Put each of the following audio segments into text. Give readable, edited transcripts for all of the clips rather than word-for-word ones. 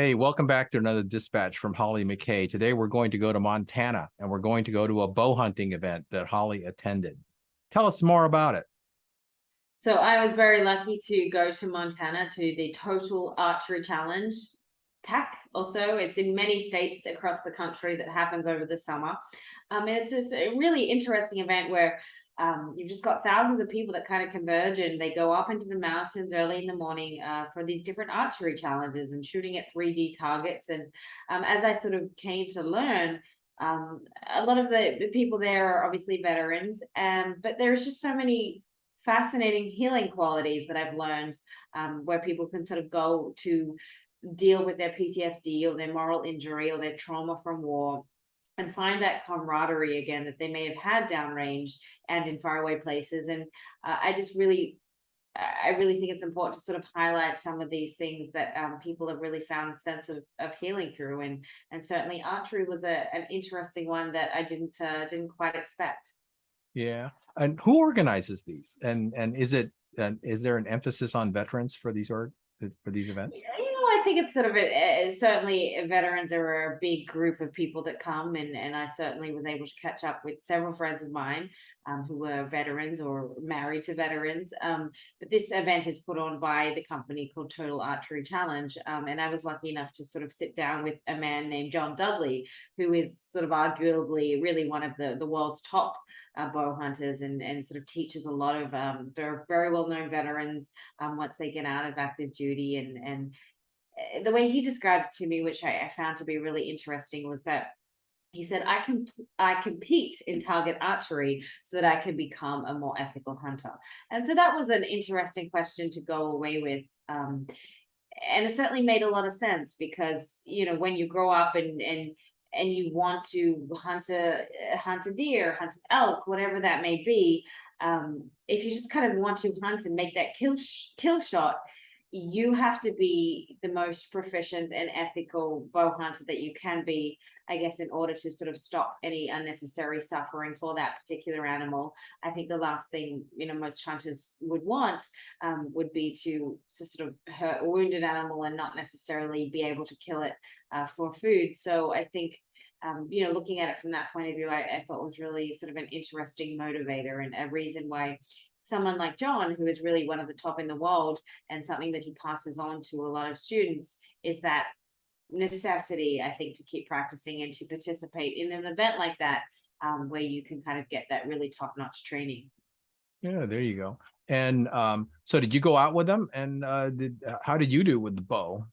Hey, welcome back to another dispatch from Hollie McKay. Today we're going to go to Montana and we're going to go to a bow hunting event that Hollie attended. Tell us more about it. So I was very lucky to go to Montana to the Total Archery Challenge TAC. Also, it's in many states across the country that happens over the summer. And it's a really interesting event where you've just got thousands of people that kind of converge and they go up into the mountains early in the morning for these different archery challenges and shooting at 3D targets. And as I sort of came to learn, a lot of the people there are obviously veterans, but there's just so many fascinating healing qualities that I've learned, where people can sort of go to deal with their PTSD or their moral injury or their trauma from war and find that camaraderie again that they may have had downrange and in faraway places. And I really think it's important to sort of highlight some of these things that people have really found a sense of healing through. And certainly archery was an interesting one that I didn't quite expect. Yeah. And who organizes these? And is there an emphasis on veterans for these events? I think it's sort of certainly veterans are a big group of people that come, and I certainly was able to catch up with several friends of mine who were veterans or married to veterans. But this event is put on by the company called Total Archery Challenge, and I was lucky enough to sort of sit down with a man named John Dudley, who is sort of arguably really one of the world's top bow hunters, and sort of teaches a lot of very, very well known veterans once they get out of active duty. And the way he described it to me, which I found to be really interesting, was that he said, I compete in target archery so that I can become a more ethical hunter. And so that was an interesting question to go away with. And it certainly made a lot of sense because, when you grow up and you want to hunt a deer, hunt an elk, whatever that may be, if you just kind of want to hunt and make that kill shot, you have to be the most proficient and ethical bow hunter that you can be, I guess, in order to sort of stop any unnecessary suffering for that particular animal. I think the last thing most hunters would want would be to sort of hurt a wounded animal and not necessarily be able to kill it for food. So I think looking at it from that point of view, I thought was really sort of an interesting motivator and a reason why someone like John, who is really one of the top in the world, and something that he passes on to a lot of students, is that necessity, I think, to keep practicing and to participate in an event like that, where you can kind of get that really top-notch training. Yeah, there you go. And so did you go out with them? And how did you do with the bow?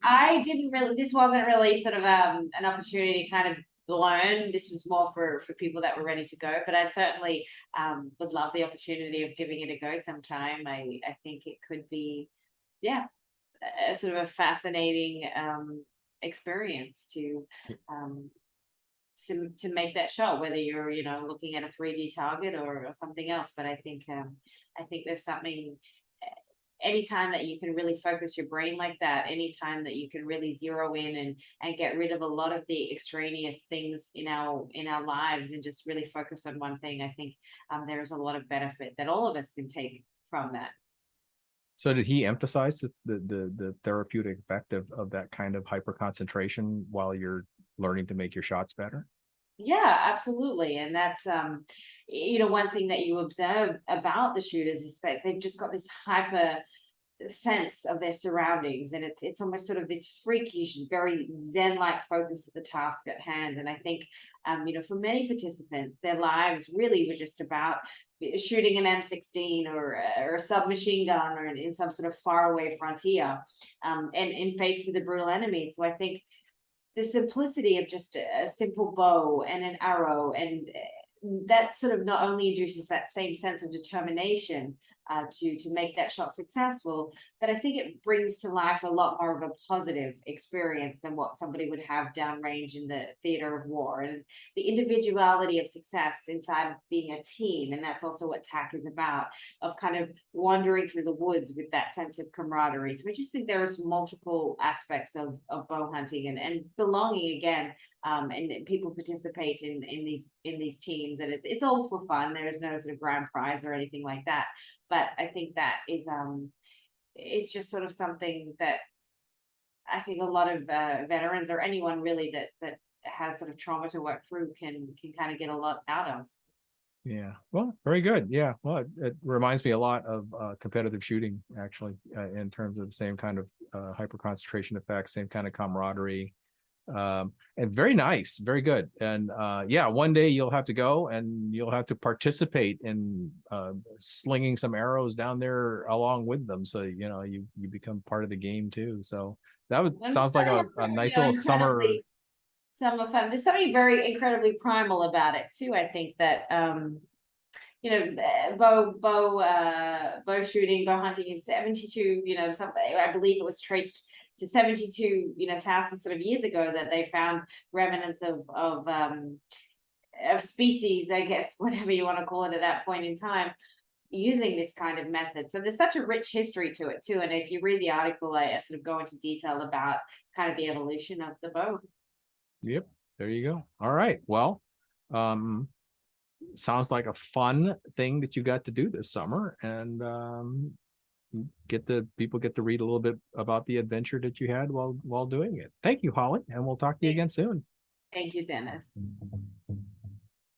I didn't really, this wasn't really sort of an opportunity to kind of learn. This was more for people that were ready to go, but I certainly would love the opportunity of giving it a go sometime. I think it could be, yeah, a sort of a fascinating experience um, to make that shot, whether you're looking at a 3D target or something else. But I think there's something, anytime that you can really focus your brain like that, anytime that you can really zero in and get rid of a lot of the extraneous things in our lives and just really focus on one thing, I think there's a lot of benefit that all of us can take from that. So did he emphasize the therapeutic effect of that kind of hyper concentration while you're learning to make your shots better? Yeah, absolutely. And that's one thing that you observe about the shooters is that they've just got this hyper sense of their surroundings, and it's almost sort of this freakish, very zen-like focus of the task at hand. And I think for many participants, their lives really were just about shooting an M16 or a submachine gun or in some sort of faraway frontier, and faced with a brutal enemy. So I think the simplicity of just a simple bow and an arrow, and that sort of not only induces that same sense of determination to make that shot successful, but I think it brings to life a lot more of a positive experience than what somebody would have downrange in the theater of war. And the individuality of success inside of being a team, and that's also what TAC is about, of kind of wandering through the woods with that sense of camaraderie. So I just think there are some multiple aspects of bow hunting and belonging again. And people participate in these teams, and it's all for fun. There is no sort of grand prize or anything like that. But I think that is it's just sort of something that I think a lot of veterans or anyone really that has sort of trauma to work through can kind of get a lot out of. Yeah. Well, very good. Yeah. Well, it reminds me a lot of competitive shooting, actually, in terms of the same kind of hyper concentration effects, same kind of camaraderie. And very nice, very good. And yeah, one day you'll have to go and you'll have to participate in slinging some arrows down there along with them. So, you become part of the game too. So that sounds like a nice little summer. Summer fun. There's something very incredibly primal about it too. I think that bow shooting, bow hunting in 72, something, I believe it was traced to 72, thousand sort of years ago that they found remnants of species, I guess, whatever you want to call it at that point in time, using this kind of method. So there's such a rich history to it too. And if you read the article, I sort of go into detail about kind of the evolution of the bow. Yep, there you go. All right. Well, sounds like a fun thing that you got to do this summer, and people get to read a little bit about the adventure that you had while doing it. Thank you, Hollie, and we'll talk to you again soon. Thank you, Dennis.